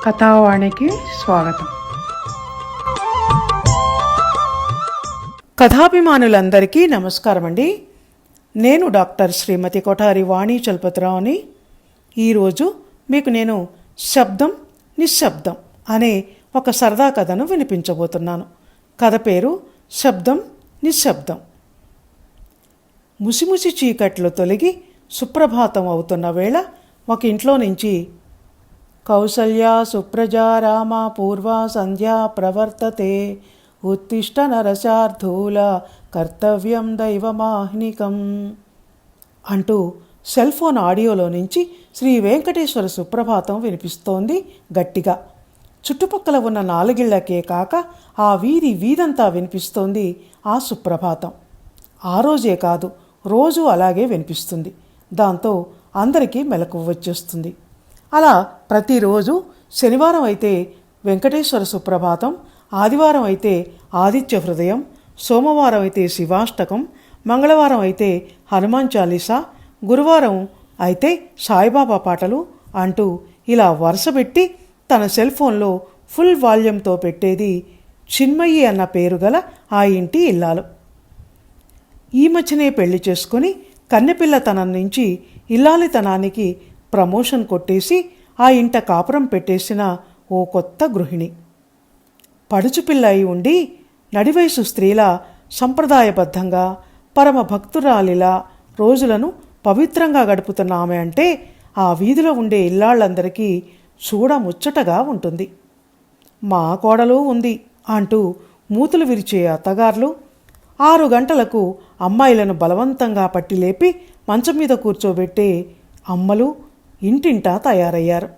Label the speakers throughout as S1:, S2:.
S1: కథావాణికి స్వాగతం. కథాభిమానులందరికీ నమస్కారం అండి. నేను డాక్టర్ శ్రీమతి కొఠారి వాణి చలపతిరావుని. ఈరోజు మీకు నేను శబ్దం నిశ్శబ్దం అనే ఒక సరదా కథను వినిపించబోతున్నాను. కథ పేరు శబ్దం నిశ్శబ్దం. ముసిముసి చీకట్లు తొలగి సుప్రభాతం అవుతున్న వేళ ఒక ఇంట్లో నుంచి కౌసల్యా సుప్రజా రామ పూర్వా సంధ్యా ప్రవర్తతే ఉత్తిష్ట నరశార్ధూల కర్తవ్యం దైవమాహ్నికం అంటూ సెల్ ఫోన్ ఆడియోలో నుంచి శ్రీ వెంకటేశ్వర సుప్రభాతం వినిపిస్తోంది గట్టిగా. చుట్టుపక్కల ఉన్న నాలుగిళ్లకే కాక ఆ వీధంతా వినిపిస్తోంది ఆ సుప్రభాతం. ఆ రోజే కాదు, రోజు అలాగే వినిపిస్తుంది. దాంతో అందరికీ మెలకువ వచ్చేస్తుంది. అలా ప్రతిరోజు శనివారం అయితే వెంకటేశ్వర సుప్రభాతం, ఆదివారం అయితే ఆదిత్య హృదయం, సోమవారం అయితే శివాష్టకం, మంగళవారం అయితే హనుమాన్ చాలీసా, గురువారం అయితే సాయిబాబా పాటలు అంటూ ఇలా వరుసపెట్టి తన సెల్ ఫోన్లో ఫుల్ వాల్యూమ్తో పెట్టేది చిన్మయి అన్న పేరు గల ఆ ఇంటి ఇల్లాలు. ఈ మధ్యనే పెళ్లి చేసుకుని కన్నెపిల్లతనం నుంచి ఇల్లాలితనానికి ప్రమోషన్ కొట్టేసి ఆ ఇంట కాపురం పెట్టేసిన ఓ కొత్త గృహిణి. పడుచుపిల్ల అయి ఉండి నడివయసు స్త్రీల సంప్రదాయబద్ధంగా పరమ భక్తురాలిలా రోజులను పవిత్రంగా గడుపుతున్న ఆమె అంటే ఆ వీధిలో ఉండే ఇల్లాళ్ళందరికీ చూడముచ్చటగా ఉంటుంది. మా కోడలు ఉంది అంటూ మూతులు విరిచే అత్తగార్లు, 6 గంటలకు అమ్మాయిలను బలవంతంగా పట్టి లేపి మంచం మీద కూర్చోబెట్టే అమ్మలు ఇంటింటా తయారయ్యారు.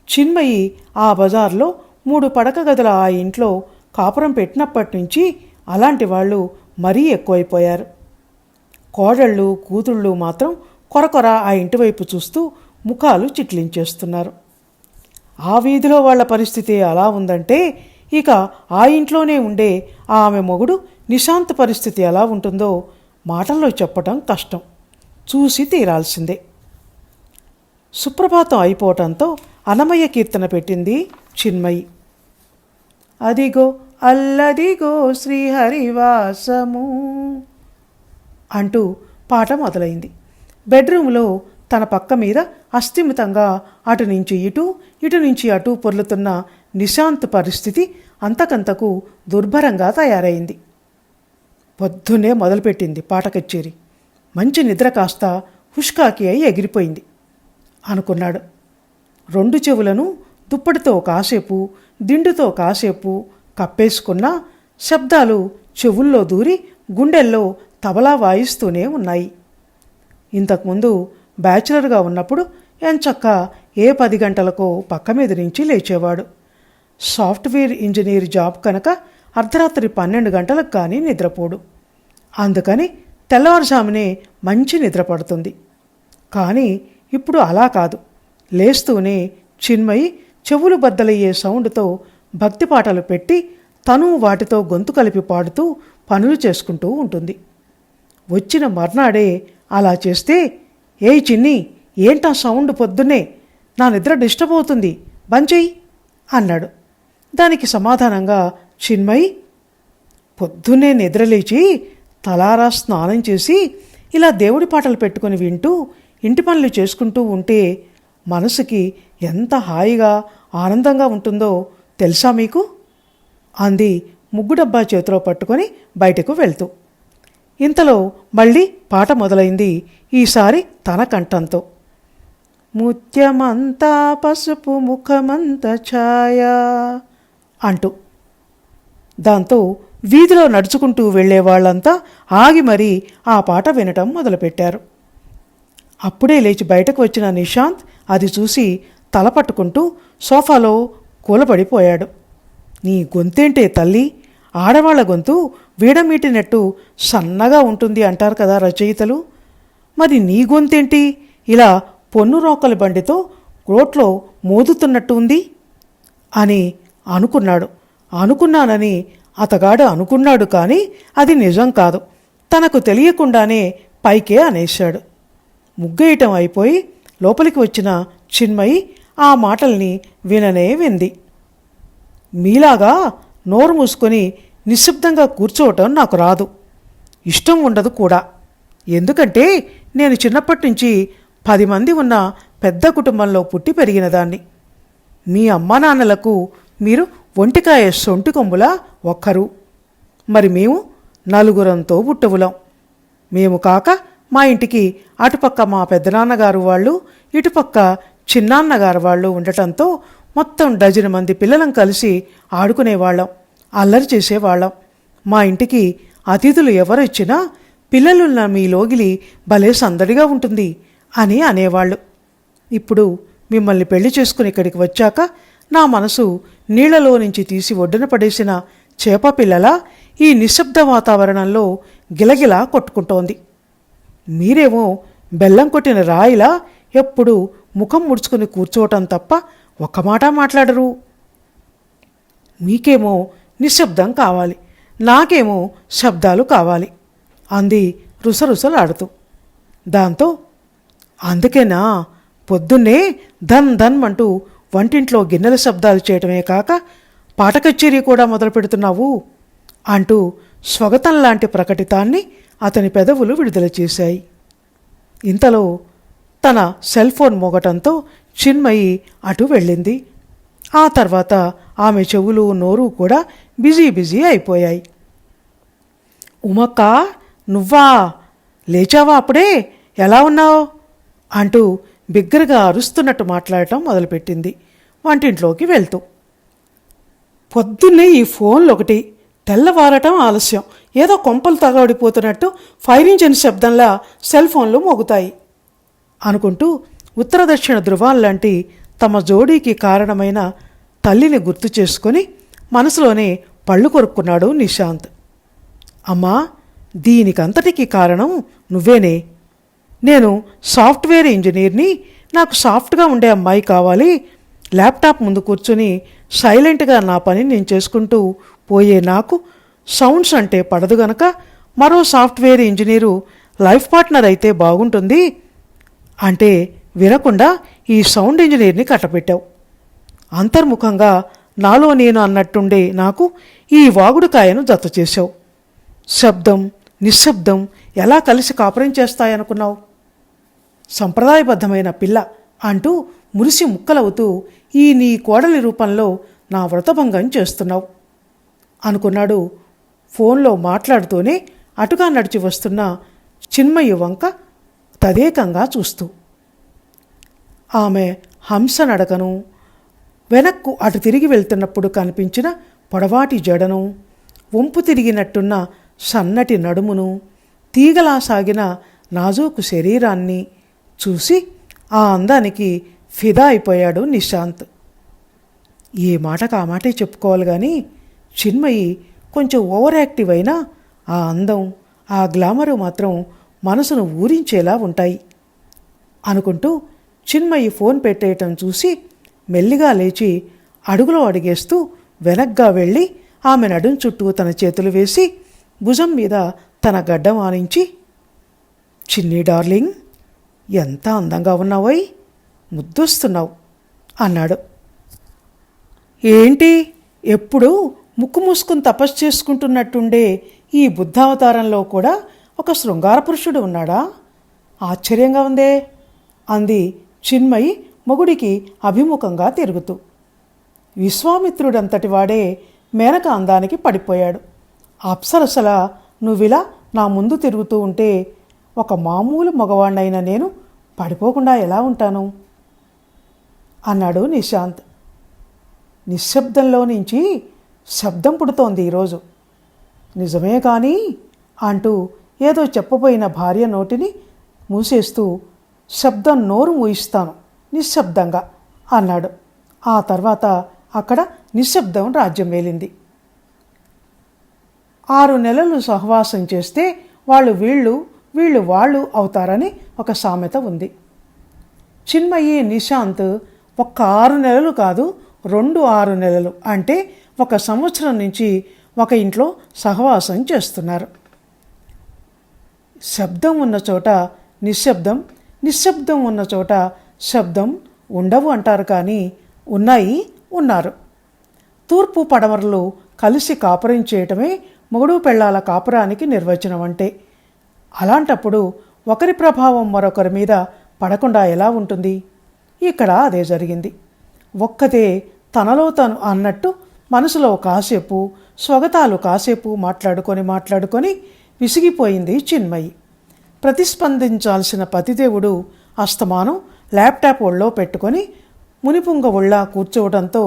S1: చిన్మయి ఆ బజార్లో 3 పడక గదుల ఆ ఇంట్లో కాపురం పెట్టినప్పటి నుంచి అలాంటి వాళ్ళు మరీ ఎక్కువైపోయారు. కోడళ్ళు కూతుళ్ళు మాత్రం కొరకొర ఆ ఇంటి వైపు చూస్తూ ముఖాలు చిట్లించేస్తున్నారు. ఆ వీధిలో వాళ్ల పరిస్థితి అలా ఉందంటే ఇక ఆ ఇంట్లోనే ఉండే ఆమె మొగుడు నిశాంత్ పరిస్థితి ఎలా ఉంటుందో మాటల్లో చెప్పటం కష్టం, చూసి తీరాల్సిందే. సుప్రభాతం అయిపోవటంతో అన్నమయ్య కీర్తన పెట్టింది చిన్మయి. అదిగో అల్లదిగో శ్రీహరివాసము అంటూ పాట మొదలైంది. బెడ్రూమ్లో తన పక్క మీద అస్థిమితంగా అటు నుంచి ఇటు నుంచి అటు పొర్లుతున్న నిశాంత్ పరిస్థితి అంతకంతకు దుర్భరంగా తయారైంది. పొద్దున్నే మొదలుపెట్టింది పాట కచ్చేరి. మంచి నిద్ర కాస్త హుష్కాకి అయి ఎగిరిపోయింది అనుకున్నాడు. 2 చెవులను దుప్పటితో కాసేపు, దిండుతో కాసేపు కప్పేసుకున్న శబ్దాలు చెవుల్లో దూరి గుండెల్లో తబలా వాయిస్తూనే ఉన్నాయి. ఇంతకుముందు బ్యాచులర్గా ఉన్నప్పుడు ఎంచక్క ఏ 10 గంటలకో పక్క మీద నుంచి లేచేవాడు. సాఫ్ట్వేర్ ఇంజనీర్ జాబ్ కనుక అర్ధరాత్రి 12 గంటలకు కానీ నిద్రపోడు. అందుకని తెల్లవారుజామునే మంచి నిద్ర పడుతుంది. కానీ ఇప్పుడు అలా కాదు. లేస్తూనే చిన్మయి చెవులు బద్దలయ్యే సౌండ్తో భక్తి పాటలు పెట్టి తను వాటితో గొంతు కలిపి పాడుతూ పనులు చేసుకుంటూ ఉంటుంది. వచ్చిన మర్నాడే అలా చేస్తే, ఏయ్ చిన్ని, ఏంటా సౌండ్ పొద్దున్నే, నా నిద్ర డిస్టర్బ్ అవుతుంది, బంచెయ్యి అన్నాడు. దానికి సమాధానంగా చిన్మయి, పొద్దున్నే నిద్రలేచి తలారా స్నానం చేసి ఇలా దేవుడి పాటలు పెట్టుకుని వింటూ ఇంటి పనులు చేసుకుంటూ ఉంటే మనసుకి ఎంత హాయిగా ఆనందంగా ఉంటుందో తెలుసా మీకు అంది ముగ్గు డబ్బా చేతిలో పట్టుకొని బయటకు వెళ్తూ. ఇంతలో మళ్ళీ పాట మొదలైంది, ఈసారి తన కంఠంతో. ముత్యమంతా పసుపు ముఖమంత ఛాయ అంటూ. దాంతో వీధిలో నడుచుకుంటూ వెళ్లే వాళ్ళంతా ఆగి మరీ ఆ పాట వినటం మొదలుపెట్టారు. అప్పుడే లేచి బయటకు వచ్చిన నిశాంత్ అది చూసి తల పట్టుకుంటూ సోఫాలో కూలబడిపోయాడు. నీ గొంతేంటే తల్లి, ఆడవాళ్ల గొంతు వీడమీటినట్టు సన్నగా ఉంటుంది అంటారు కదా రచయితలు, మరి నీ గొంతేంటి ఇలా పొన్ను రోకలి బండితో రోట్లో మోదుతున్నట్టు ఉంది అని అనుకున్నానని అతగాడు అనుకున్నాడు. కానీ అది నిజం కాదు. తనకు తెలియకుండానే పైకే అనేశాడు. ముగ్గేయటం అయిపోయి లోపలికి వచ్చిన చిన్మయి ఆ మాటల్ని విననే వింది. మీలాగా నోరు మూసుకొని నిశ్శబ్దంగా కూర్చోవటం నాకు రాదు, ఇష్టం ఉండదు కూడా. ఎందుకంటే నేను చిన్నప్పటి నుంచి 10 మంది ఉన్న పెద్ద కుటుంబంలో పుట్టి పెరిగిన దాన్ని. మీ అమ్మా నాన్నలకు మీరు ఒంటికాయ సొంటి కొమ్ములా ఒక్కరు, మరి మేము 4 పుట్టవులం. మేము కాక మా ఇంటికి అటుపక్క మా పెద్దనాన్నగారు వాళ్ళు, ఇటుపక్క చిన్నాన్నగారు వాళ్ళు ఉండటంతో మొత్తం 12 మంది పిల్లలం కలిసి ఆడుకునేవాళ్ళం, అల్లరి చేసేవాళ్ళం. మా ఇంటికి అతిథులు ఎవరు ఇచ్చినా పిల్లలున్న మీ లోగిలి భలే సందడిగా ఉంటుంది అని అనేవాళ్ళు. ఇప్పుడు మిమ్మల్ని పెళ్లి చేసుకుని ఇక్కడికి వచ్చాక నా మనసు నీళ్లలో నుంచి తీసి ఒడ్డున పడేసిన చేప పిల్లలా ఈ నిశ్శబ్ద వాతావరణంలో గిలగిలా కొట్టుకుంటోంది. మీరేమో బెల్లం కొట్టిన రాయిలా ఎప్పుడూ ముఖం ముడుచుకుని కూర్చోవటం తప్ప ఒక్క మాట మాట్లాడరు. మీకేమో నిశ్శబ్దం కావాలి, నాకేమో శబ్దాలు కావాలి అంది రుసరుసలాడుతూ. దాంతో అందుకేనా పొద్దున్నే ధన్ ధన్ అంటూ వంటింట్లో గిన్నెల శబ్దాలు చేయటమే కాక పాట కచేరీ కూడా మొదలు పెడుతున్నావు అంటూ స్వగతం లాంటి ప్రకటితాన్ని అతని పెదవులు విడుదల చేశాయి. ఇంతలో తన సెల్ ఫోన్ మోగటంతో చిన్మయి అటు వెళ్ళింది. ఆ తర్వాత ఆమె చెవులు నోరు కూడా బిజీ అయిపోయాయి. ఉమక్క, నువ్వా? లేచావా అప్పుడే? ఎలా ఉన్నావు అంటూ బిగ్గరగా అరుస్తున్నట్టు మాట్లాడటం మొదలుపెట్టింది వంటింట్లోకి వెళ్తూ. పొద్దున్నే ఈ ఫోన్లు ఒకటి, తెల్లవారటం ఆలస్యం, ఏదో కొంపలు తగబడిపోతున్నట్టు ఫైర్ ఇంజిన్ శబ్దంలా సెల్ ఫోన్లు మోగుతాయి అనుకుంటూ ఉత్తర దక్షిణ ధృవాల్లాంటి తమ జోడీకి కారణమైన తల్లిని గుర్తు చేసుకొని మనసులోనే పళ్ళు కొరుక్కున్నాడు నిశాంత్. అమ్మా, దీనికంతటికీ కారణం నువ్వేనే. నేను సాఫ్ట్వేర్ ఇంజనీర్ని, నాకు సాఫ్ట్గా ఉండే అమ్మాయి కావాలి. ల్యాప్టాప్ ముందు కూర్చుని సైలెంట్గా నా పని నేను చేసుకుంటూ పోయే నాకు సౌండ్స్ అంటే పడదు గనక మరో సాఫ్ట్వేర్ ఇంజనీరు లైఫ్ పార్ట్నర్ అయితే బాగుంటుంది అంటే వినకుండా ఈ సౌండ్ ఇంజనీర్ని కట్టపెట్టావు. అంతర్ముఖంగా నాలో నేను అన్నట్టుండే నాకు ఈ వాగుడుకాయను జత చేశావు. శబ్దం నిశ్శబ్దం ఎలా కలిసి కాపురం చేస్తాయనుకున్నావు? సంప్రదాయబద్ధమైన పిల్ల అంటూ మురిసి ముక్కలవుతూ ఈ నీ కోడలి రూపంలో నా వ్రతభంగం చేస్తున్నావు అనుకున్నాడు ఫోన్లో మాట్లాడుతూనే అటుగా నడిచి వస్తున్న చిన్మయి వంక తదేకంగా చూస్తూ. ఆమె హంస నడకను, వెనక్కు అటు తిరిగి వెళ్తున్నప్పుడు కనిపించిన పొడవాటి జడను, వంపు తిరిగినట్టున్న సన్నటి నడుమును, తీగలా సాగిన నాజూకు శరీరాన్ని చూసి ఆ అందానికి ఫిదా అయిపోయాడు నిశాంత్. ఏ మాటకు ఆ మాటే చెప్పుకోవాలి కానీ చిన్మయి కొంచెం ఓవర్ యాక్టివ్ అయినా ఆ అందం, ఆ గ్లామరు మాత్రం మనసును ఊరించేలా ఉంటాయి అనుకుంటూ చిన్మయి ఫోన్ పెట్టేయటం చూసి మెల్లిగా లేచి అడుగులో అడిగేస్తూ వెనక్గా వెళ్ళి ఆమె నడుం చుట్టూ తన చేతులు వేసి భుజం మీద తన గడ్డం ఆనించి, చిన్ని డార్లింగ్, ఎంత అందంగా ఉన్నావోయ్, ముద్దొస్తున్నావు అన్నాడు. ఏంటి, ఎప్పుడు ముక్కు మూసుకుని తపస్సు చేసుకుంటున్నట్టుండే ఈ బుద్ధావతారంలో కూడా ఒక శృంగార పురుషుడు ఉన్నాడా? ఆశ్చర్యంగా ఉందే అంది చిన్మయి మొగుడికి అభిముఖంగా తిరుగుతూ. విశ్వామిత్రుడంతటి వాడే మేనక అందానికి పడిపోయాడు. అప్సరసలా నువ్విలా నా ముందు తిరుగుతూ ఉంటే ఒక మామూలు మగవాణ్ణైన నేను పడిపోకుండా ఎలా ఉంటాను అన్నాడు నిశాంత్. నిశ్శబ్దంలో నుంచి శబ్దం పుడుతోంది ఈరోజు. నిజమే కానీ అంటూ ఏదో చెప్పబోయిన భార్య నోటిని మూసేస్తూ, శబ్దం నోరు మూయిస్తాను నిశ్శబ్దంగా అన్నాడు. ఆ తర్వాత అక్కడ నిశ్శబ్దం రాజ్యం వేలింది. 6 నెలలు సహవాసం చేస్తే వాళ్ళు వీళ్ళు వాళ్ళు అవుతారని ఒక సామెత ఉంది. చిన్మయి నిశాంత్ ఒక్క 6 నెలలు కాదు, 6 నెలలు అంటే 1 సంవత్సరం నుంచి ఒక ఇంట్లో సహవాసం చేస్తున్నారు. శబ్దం ఉన్న చోట నిశ్శబ్దం, నిశ్శబ్దం ఉన్న చోట శబ్దం ఉండవు అంటారు కానీ ఉన్నాయి, ఉన్నారు. తూర్పు పడమరలు కలిసి కాపురం చేయటమే మొగుడు పెళ్ళాల కాపురానికి నిర్వచనం అంటే. అలాంటప్పుడు ఒకరి ప్రభావం మరొకరి మీద పడకుండా ఎలా ఉంటుంది? ఇక్కడ అదే జరిగింది. ఒక్కతే తనలో తను అన్నట్టు మనసులో కాసేపు, స్వగతాలు కాసేపు మాట్లాడుకొని విసిగిపోయింది చిన్మయి. ప్రతిస్పందించాల్సిన పతిదేవుడు అస్తమానం ల్యాప్టాప్ ఒళ్ళో పెట్టుకొని మునిపుంగ ఒళ్ళా కూర్చోవడంతో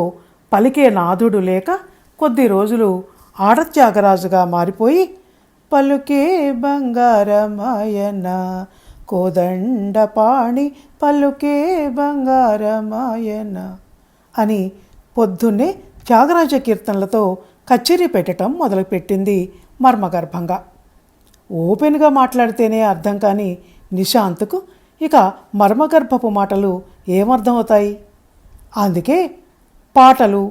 S1: పలికే నాథుడు లేక కొద్ది రోజులు ఆడత్యాగరాజుగా మారిపోయి పలుకే బంగారమాయన కోదండపాణి పలుకే బంగారమాయన అని పొద్దున్నే త్యాగరాజ కీర్తనలతో కచేరీ పెట్టడం మొదలుపెట్టింది మర్మగర్భంగా. ఓపెన్గా మాట్లాడితేనే అర్థం కాని నిశాంత్కు ఇక మర్మగర్భపు మాటలు ఏమర్థమవుతాయి? అందుకే పాటలు,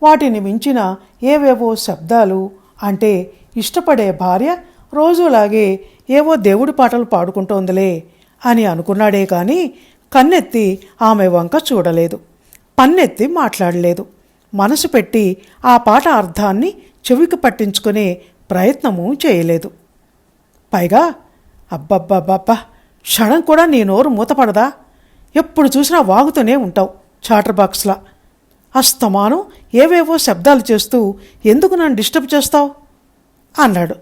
S1: వాటిని మించిన ఏవేవో శబ్దాలు అంటే ఇష్టపడే భార్య రోజులాగే ఏవో దేవుడి పాటలు పాడుకుంటోందిలే అని అనుకున్నాడే కానీ కన్నెత్తి ఆమె వంక చూడలేదు, పన్నెత్తి మాట్లాడలేదు. మనసు పెట్టి ఆ పాట అర్థాన్ని చెవికి పట్టించుకునే ప్రయత్నము చేయలేదు. పైగా అబ్బబ్బబ్బబ్బా, క్షణం కూడా నీ నోరు మూతపడదా? ఎప్పుడు చూసినా వాగుతూనే ఉంటావు చాటర్ బాక్స్లా. అస్తమానం ఏవేవో శబ్దాలు చేస్తూ ఎందుకు నన్ను డిస్టర్బ్ చేస్తావు అన్నాడు.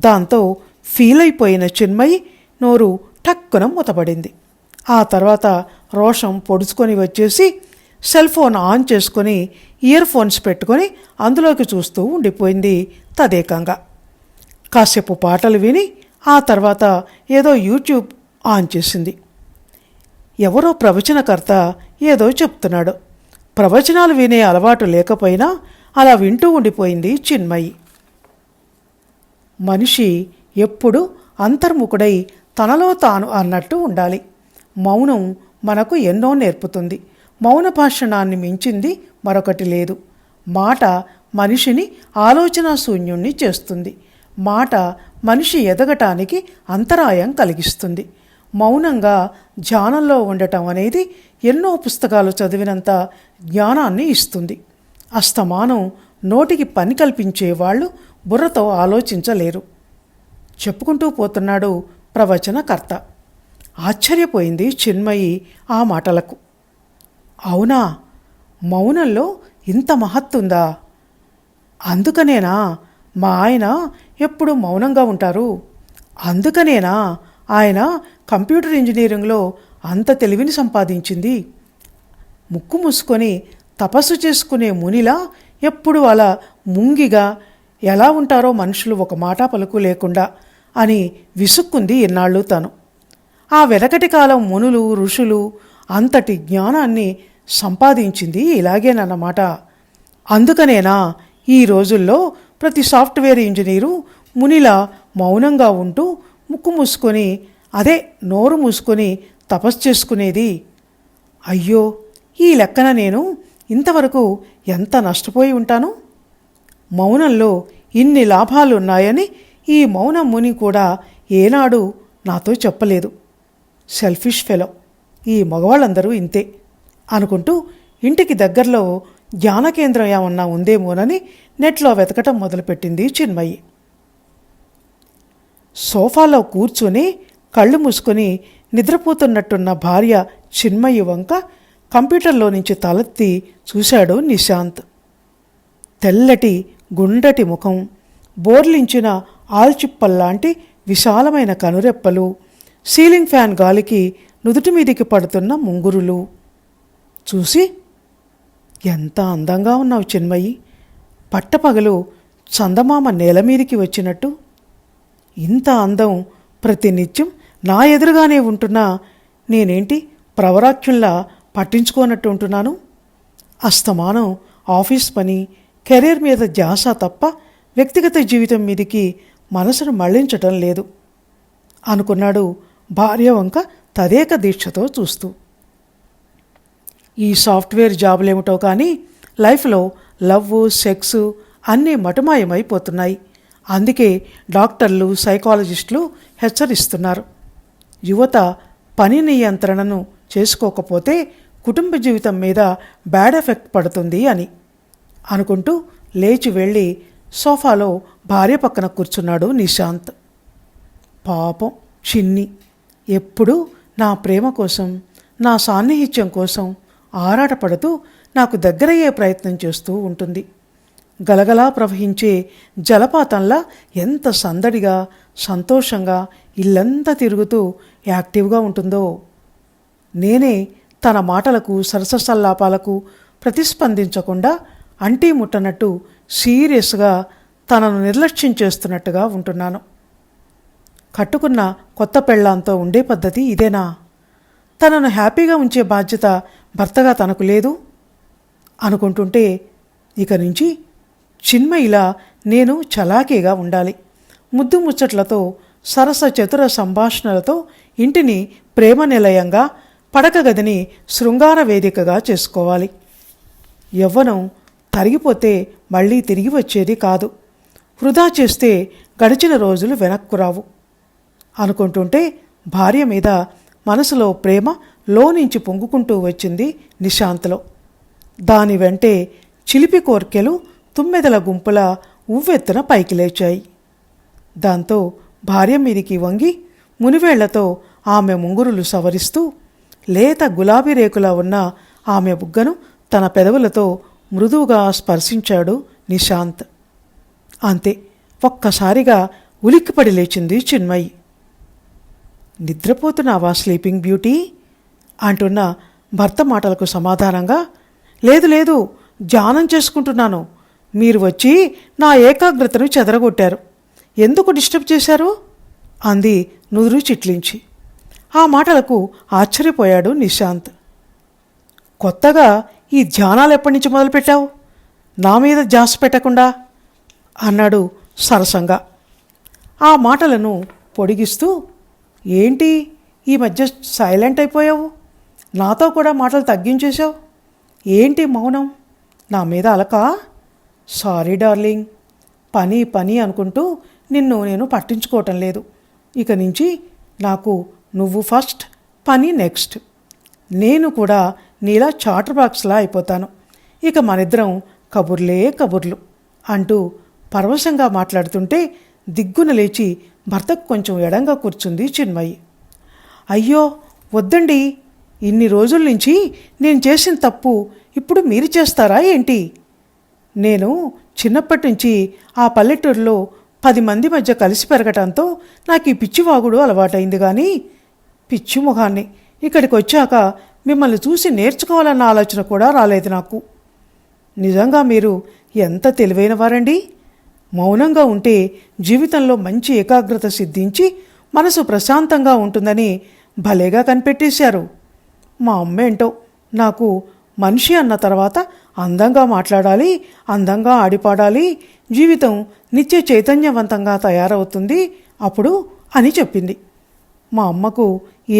S1: దాంతో ఫీల్ అయిపోయిన చిన్మయి నోరు టక్కున మూతపడింది. ఆ తర్వాత రోషం పొడుచుకొని వచ్చేసి సెల్ ఫోన్ ఆన్ చేసుకొని ఇయర్ ఫోన్స్ పెట్టుకొని అందులోకి చూస్తూ ఉండిపోయింది తదేకంగా. కాసేపు పాటలు విని ఆ తర్వాత ఏదో యూట్యూబ్ ఆన్ చేసింది. ఎవరో ప్రవచనకర్త ఏదో చెప్తున్నాడు. ప్రవచనాలు వినే అలవాటు లేకపోయినా అలా వింటూ ఉండిపోయింది చిన్మయి. మనిషి ఎప్పుడూ అంతర్ముఖుడై తనలో తాను అన్నట్టు ఉండాలి. మౌనం మనకు ఎన్నో నేర్పుతుంది. మౌన భాషణాన్ని మించింది మరొకటి లేదు. మాట మనిషిని ఆలోచన శూన్యుణ్ణి చేస్తుంది. మాట మనిషి ఎదగటానికి అంతరాయం కలిగిస్తుంది. మౌనంగా ధ్యానంలో ఉండటం అనేది ఎన్నో పుస్తకాలు చదివినంత జ్ఞానాన్ని ఇస్తుంది. అస్తమానం నోటికి పని కల్పించేవాళ్ళు బుర్రతో ఆలోచించలేరు చెప్పుకుంటూ పోతున్నాడు ప్రవచనకర్త. ఆశ్చర్యపోయింది చిన్మయి ఆ మాటలకు. అవునా, మౌనంలో ఇంత మహత్తుందా? అందుకనేనా మా ఆయన ఎప్పుడు మౌనంగా ఉంటారు? అందుకనేనా ఆయన కంప్యూటర్ ఇంజనీరింగ్లో అంత తెలివిని సంపాదించింది? ముక్కు మూసుకొని తపస్సు చేసుకునే మునిలా ఎప్పుడు అలా ముంగిగా ఎలా ఉంటారో మనుషులు ఒక మాట పలుకు లేకుండా అని విసుక్కుంది ఇన్నాళ్ళు తను. ఆ వెనకటి కాలం మునులు, ఋషులు అంతటి జ్ఞానాన్ని సంపాదించింది ఇలాగేనన్నమాట. అందుకనేనా ఈ రోజుల్లో ప్రతి సాఫ్ట్వేర్ ఇంజనీరు మునిలా మౌనంగా ఉంటూ ముక్కు మూసుకొని, అదే నోరు మూసుకొని తపస్సు చేసుకునేది? అయ్యో, ఈ లెక్కన నేను ఇంతవరకు ఎంత నష్టపోయి ఉంటాను. మౌనంలో ఇన్ని లాభాలున్నాయని ఈ మౌన ముని కూడా ఏనాడు నాతో చెప్పలేదు. సెల్ఫిష్ ఫెలో, ఈ మగవాళ్ళందరూ ఇంతే అనుకుంటూ ఇంటికి దగ్గరలో ధ్యాన కేంద్రం ఏమన్నా ఉందేమోనని నెట్లో వెతకటం మొదలుపెట్టింది చిన్మయి. సోఫాలో కూర్చుని కళ్ళు మూసుకొని నిద్రపోతున్నట్టున్న భార్య చిన్మయి వంక కంప్యూటర్లో నుంచి తలెత్తి చూశాడు నిశాంత్. తెల్లటి గుండ్రటి ముఖం, బోర్లించిన ఆల్చిప్పల్లాంటి విశాలమైన కనురెప్పలు, సీలింగ్ ఫ్యాన్ గాలికి నుదుటి మీదికి పడుతున్న ముంగురులు చూసి, ఎంత అందంగా ఉన్నావు చిన్మయి, పట్టపగలు చందమామ నేల మీదికి వచ్చినట్టు. ఇంత అందం ప్రతినిత్యం నా ఎదురుగానే ఉంటున్నా నేనేంటి ప్రవరాఖ్యుల్లా పట్టించుకోనట్టు ఉంటున్నాను? అస్తమానం ఆఫీస్ పని, కెరీర్ మీద ధ్యాస తప్ప వ్యక్తిగత జీవితం మీదికి మనసును మళ్లించటం లేదు అనుకున్నాడు భార్య వంక తదేక దీక్షతో చూస్తూ. ఈ సాఫ్ట్వేర్ జాబులేమిటో కానీ లైఫ్లో లవ్, సెక్స్ అన్నీ మటుమాయమైపోతున్నాయి. అందుకే డాక్టర్లు, సైకాలజిస్టులు హెచ్చరిస్తున్నారు. యువత పని నియంత్రణను చేసుకోకపోతే కుటుంబ జీవితం మీద బ్యాడ్ ఎఫెక్ట్ పడుతుంది అని అనుకుంటూ లేచి వెళ్ళి సోఫాలో భార్య పక్కన కూర్చున్నాడు నిశాంత్. పాపం చిన్ని ఎప్పుడూ నా ప్రేమ కోసం, నా సాన్నిహిత్యం కోసం ఆరాటపడుతూ నాకు దగ్గరయ్యే ప్రయత్నం చేస్తూ ఉంటుంది. గలగలా ప్రవహించే జలపాతంలా ఎంత సందడిగా, సంతోషంగా ఇల్లంతా తిరుగుతూ యాక్టివ్గా ఉంటుందో. నేనే తన మాటలకు, సరసల్లాపాలకు ప్రతిస్పందించకుండా అంటీ ముట్టనట్టు సీరియస్గా తనను నిర్లక్ష్యం చేస్తున్నట్టుగా ఉంటున్నాను. కట్టుకున్న కొత్త పెళ్ళాంతో ఉండే పద్ధతి ఇదేనా? తనను హ్యాపీగా ఉంచే బాధ్యత భర్తగా తనకు లేదు అనుకుంటుంటే ఇక నుంచి చిన్మయిలా నేను చలాకీగా ఉండాలి. ముద్దు ముచ్చట్లతో, సరస చతుర సంభాషణలతో ఇంటిని ప్రేమ నిలయంగా, పడక గదిని శృంగార వేదికగా చేసుకోవాలి. యవ్వనం తరిగిపోతే మళ్ళీ తిరిగి వచ్చేది కాదు. వృధా చేస్తే గడిచిన రోజులు వెనక్కు రావు అనుకుంటుంటే భార్య మీద మనసులో ప్రేమ లోనించి పొంగుకుంటూ వచ్చింది నిశాంత్లో. దాని వెంటే చిలిపి కోర్కెలు తుమ్మెదల గుంపుల ఉవ్వెత్తున పైకి లేచాయి. దాంతో భార్య మీదికి వంగి మునివేళ్లతో ఆమె ముంగురులు సవరిస్తూ లేత గులాబీ రేకులా ఉన్న ఆమె బుగ్గను తన పెదవులతో మృదువుగా స్పర్శించాడు నిశాంత్. అంతే, ఒక్కసారిగా ఉలిక్కిపడి లేచింది చిన్మయి. నిద్రపోతున్నావా స్లీపింగ్ బ్యూటీ అంటున్న భర్త మాటలకు సమాధానంగా, లేదు లేదు, ధ్యానం చేసుకుంటున్నాను. మీరు వచ్చి నా ఏకాగ్రతను చెదరగొట్టారు. ఎందుకు డిస్టర్బ్ చేశారు అంది నుదురు చిట్లించి. ఆ మాటలకు ఆశ్చర్యపోయాడు నిశాంత్. కొత్తగా ఈ ధ్యానాలు ఎప్పటి నుంచి మొదలుపెట్టావు? నా మీద ధ్యాస పెట్టకుండా అన్నాడు సరసంగా. ఆ మాటలను పొడిగిస్తూ, ఏంటి ఈ మధ్య సైలెంట్ అయిపోయావు? నాతో కూడా మాటలు తగ్గించేశావు. ఏంటి మౌనం? నా మీద అలకా? సారీ డార్లింగ్, పని పని అనుకుంటూ నిన్ను నేను పట్టించుకోవటం లేదు. ఇక నుంచి నాకు నువ్వు ఫస్ట్, పని నెక్స్ట్. నేను కూడా నీలా చాటర్ బాక్స్లా అయిపోతాను. ఇక మనిద్దరం కబుర్లే కబుర్లు అంటూ పరవశంగా మాట్లాడుతుంటే దిగ్గున లేచి భర్తకు కొంచెం ఎడంగా కూర్చుంది చిన్మయి. అయ్యో వద్దండి, ఇన్ని రోజుల నుంచి నేను చేసిన తప్పు ఇప్పుడు మీరు చేస్తారా ఏంటి? నేను చిన్నప్పటి నుంచి ఆ పల్లెటూరులో 10 మంది మధ్య కలిసి పెరగటంతో నాకు ఈ పిచ్చివాగుడు అలవాటైంది. కానీ పిచ్చి ముఖాన్ని ఇక్కడికి వచ్చాక మిమ్మల్ని చూసి నేర్చుకోవాలన్న ఆలోచన కూడా రాలేదు నాకు. నిజంగా మీరు ఎంత తెలివైన వారండి. మౌనంగా ఉంటే జీవితంలో మంచి ఏకాగ్రత సిద్ధించి మనసు ప్రశాంతంగా ఉంటుందని భలేగా కనిపెట్టేశారు. మా అమ్మేంటో నాకు మనిషి అన్న తర్వాత అందంగా మాట్లాడాలి, అందంగా ఆడిపాడాలి, జీవితం నిత్య చైతన్యవంతంగా తయారవుతుంది అప్పుడు అని చెప్పింది. మా అమ్మకు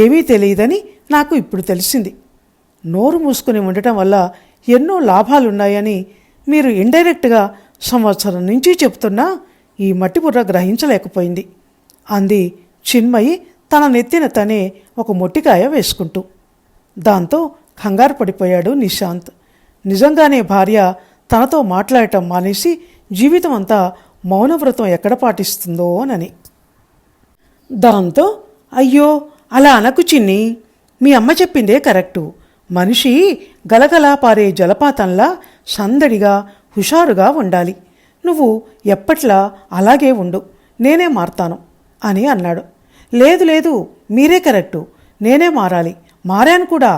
S1: ఏమీ తెలియదని నాకు ఇప్పుడు తెలిసింది. నోరు మూసుకుని ఉండటం వల్ల ఎన్నో లాభాలున్నాయని మీరు ఇండైరెక్ట్గా సంవత్సరం నుంచి చెప్తున్నా ఈ మట్టిబుర్ర గ్రహించలేకపోయింది అంది చిన్మయి తన నెత్తిన తనే ఒక మొట్టికాయ వేసుకుంటూ. దాంతో కంగారు పడిపోయాడు నిశాంత్. నిజంగానే భార్య తనతో మాట్లాడటం మానేసి జీవితం అంతా మౌనవ్రతం ఎక్కడ పాటిస్తుందో అని. దాంతో అయ్యో అలా అనకు చిన్ని, మీ అమ్మ చెప్పిందే కరెక్టు. మనిషి గలగలా పారే జలపాతంలా సందడిగా హుషారుగా ఉండాలి. నువ్వు ఎప్పట్లా అలాగే ఉండు, నేనే మారతాను అని అన్నాడు. లేదు లేదు, మీరే కరెక్టు, నేనే మారాలి, మారాను కూడా.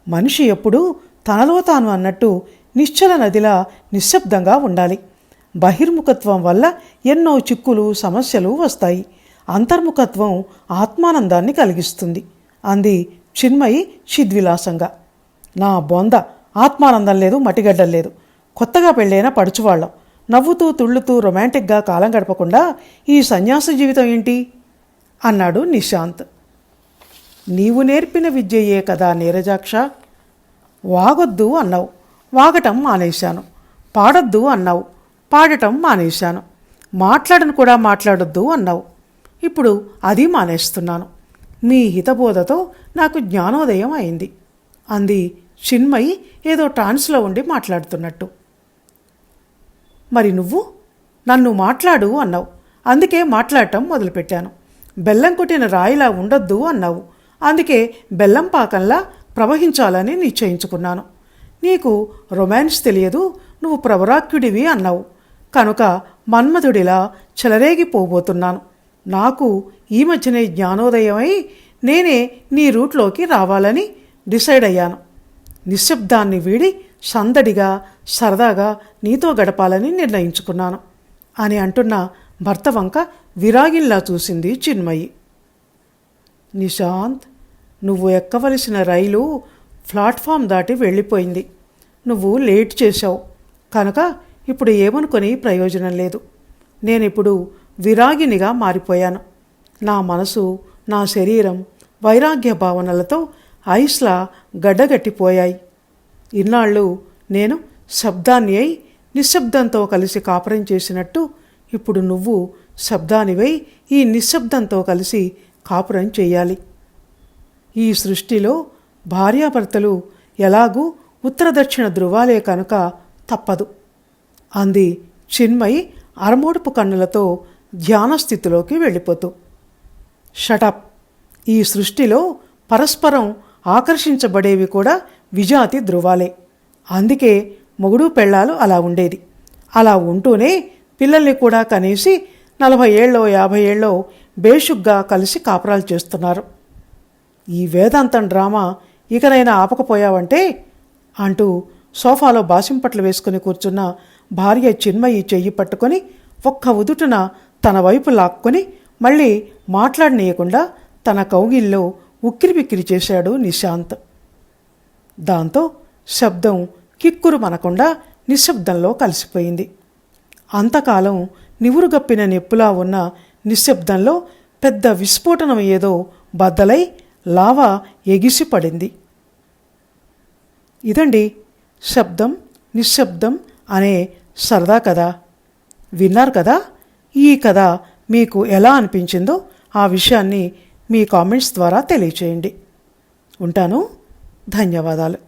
S1: మనిషి ఎప్పుడూ తనలో తాను అన్నట్టు నిశ్చల నదిలా నిశ్శబ్దంగా ఉండాలి. బహిర్ముఖత్వం వల్ల ఎన్నో చిక్కులు సమస్యలు వస్తాయి. అంతర్ముఖత్వం ఆత్మానందాన్ని కలిగిస్తుంది అంది చిన్మయి చిద్విలాసంగా. నా బొంద, ఆత్మానందం లేదు, మటిగడ్డం లేదు. కొత్తగా పెళ్ళైన పడుచువాళ్ళం నవ్వుతూ తుళ్ళుతూ రొమాంటిక్గా కాలం గడపకుండా ఈ సన్యాస జీవితం ఏంటి అన్నాడు నిశాంత్. నీవు నేర్పిన విద్యయే కదా నీరజాక్ష. వాగొద్దు అన్నావు, వాగటం మానేశాను. పాడొద్దు అన్నావు, పాడటం మానేశాను. మాట్లాడను కూడా మాట్లాడొద్దు అన్నావు, ఇప్పుడు అది మానేస్తున్నాను. మీ హితబోధతో నాకు జ్ఞానోదయం అయింది అంది చిన్మయి ఏదో ట్రాన్స్లో ఉండి మాట్లాడుతున్నట్టు. మరి నువ్వు నన్ను మాట్లాడు అన్నావు, అందుకే మాట్లాడటం మొదలుపెట్టాను. బెల్లం కొట్టిన రాయిలా ఉండొద్దు అన్నావు, అందుకే బెల్లం పాకంలా ప్రవహించాలని నిశ్చయించుకున్నాను. నీకు రొమాన్స్ తెలియదు, నువ్వు ప్రవరాక్యుడివి అన్నావు, కనుక మన్మధుడిలా చెలరేగిపోబోతున్నాను. నాకు ఈ మధ్యనే జ్ఞానోదయమై నేనే నీ రూట్లోకి రావాలని డిసైడ్ అయ్యాను. నిశ్శబ్దాన్ని వీడి సందడిగా సరదాగా నీతో గడపాలని నిర్ణయించుకున్నాను అని అంటున్న భర్త వంక విరాగిల్లా చూసింది చిన్మయి. నిశాంత్, నువ్వు ఎక్కవలసిన రైలు ప్లాట్ఫామ్ దాటి వెళ్ళిపోయింది. నువ్వు లేట్ చేశావు కనుక ఇప్పుడు ఏమనుకొని ప్రయోజనం లేదు. నేనిప్పుడు విరాగినిగా మారిపోయాను. నా మనసు, నా శరీరం వైరాగ్య భావనలతో ఐస్లా గడ్డగట్టిపోయాయి. ఇన్నాళ్ళు నేను శబ్దాన్ని అయి నిశ్శబ్దంతో కలిసి కాపురం చేసినట్టు ఇప్పుడు నువ్వు శబ్దానివై ఈ నిశ్శబ్దంతో కలిసి కాపురం చేయాలి. ఈ సృష్టిలో భార్యాభర్తలు ఎలాగూ ఉత్తర దక్షిణ ధృవాలే కనుక తప్పదు అంది చిన్మయి అరమోడుపు కన్నులతో ధ్యానస్థితిలోకి వెళ్ళిపోతూ. షటప్. ఈ సృష్టిలో పరస్పరం ఆకర్షించబడేవి కూడా విజాతి ధృవాలే. అందుకే మొగుడు పెళ్ళాలు అలా ఉండేది. అలా ఉంటూనే పిల్లల్ని కూడా కనేసి 40 ఏళ్ళో 50 ఏళ్ళో బేషుగ్గా కలిసి కాపురాలు చేస్తున్నారు. ఈ వేదాంతం డ్రామా ఇకనైనా ఆపకపోయావంటే అంటూ సోఫాలో బాసింపట్లు వేసుకుని కూర్చున్న భార్య చిన్మయి చెయ్యి పట్టుకొని ఒక్క ఉదుటున తన వైపు లాక్కొని మళ్ళీ మాట్లాడనీయకుండా తన కౌగిల్లో ఉక్కిరిబిక్కిరి చేశాడు నిశాంత్. దాంతో శబ్దం కిక్కురు మనకుండా నిశ్శబ్దంలో కలిసిపోయింది. అంతకాలం నివురుగప్పిన నెప్పులా ఉన్న నిశ్శబ్దంలో పెద్ద విస్ఫోటనం ఏదో బద్దలై లావా ఎగిసిపడింది. ఇదండి శబ్దం నిశ్శబ్దం అనే సరదా కథ. విన్నారు కదా. ఈ కథ మీకు ఎలా అనిపించిందో ఆ విషయాన్ని మీ కామెంట్స్ ద్వారా తెలియచేయండి. ఉంటాను. ధన్యవాదాలు.